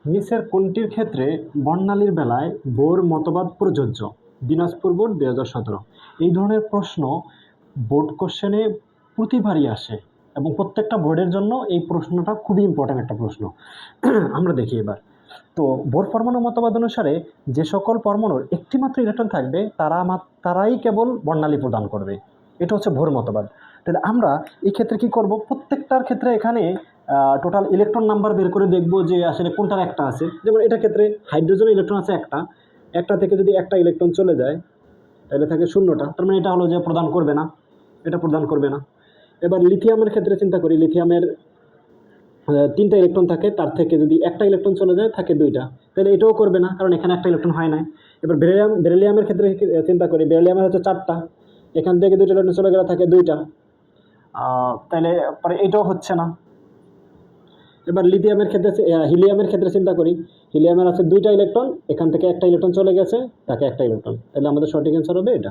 নিচের কোনটির ক্ষেত্রে বর্ণালীর বেলায় বোর মতবাদ প্রযোজ্য? দিনাজপুর বোর্ড 2017। এই ধরনের প্রশ্ন বোর্ড কোশ্চেনে প্রতিবারই আসে এবং প্রত্যেকটা বোর্ডের জন্য এই প্রশ্নটা খুবই ইম্পর্ট্যান্ট একটা প্রশ্ন। আমরা দেখি এবার। তো বোর পরমাণু মতবাদ অনুসারে যে সকল পরমাণুর একটি মাত্র ইলেকট্রন থাকবে তারাই কেবল বর্ণালী প্রদান করবে। এটা হচ্ছে বোর মতবাদ। তাহলে আমরা এই ক্ষেত্রে কি করব, প্রত্যেকটার ক্ষেত্রে এখানে টোটাল ইলেকট্রন নাম্বার বের করে দেখব যে আসলে কোনটার একটা আছে। যেমন এটার ক্ষেত্রে হাইড্রোজেনের ইলেকট্রন আছে একটা থেকে যদি একটা ইলেকট্রন চলে যায় তাহলে থাকে শূন্যটা, তার মানে এটা হলো যে প্রদান করবে না, এটা প্রদান করবে না। এবার লিথিয়ামের ক্ষেত্রে চিন্তা করি, লিথিয়ামের 3টা ইলেকট্রন থাকে, তার থেকে যদি একটা ইলেকট্রন চলে যায় থাকে 2টা, তাহলে এটাও করবে না কারণ এখানে একটা ইলেকট্রন হয় নাই। এবার বেরিলিয়ামের ক্ষেত্রে চিন্তা করি, বেরিলিয়ামের হচ্ছে 4টা, এখান থেকে 2টা ইলেকট্রন চলে গেলে থাকে 2টা, তাহলে পরে এটাও হচ্ছে না। এবার লিথিয়ামের ক্ষেত্রে হিলিয়ামের ক্ষেত্রে চিন্তা করি, হিলিয়ামের আছে 2টা ইলেকট্রন, এখান থেকে একটা ইলেকট্রন চলে গেছে, তাকে একটা ইলেকট্রন, তাহলে আমাদের সঠিক অ্যান্সার হবে এটা।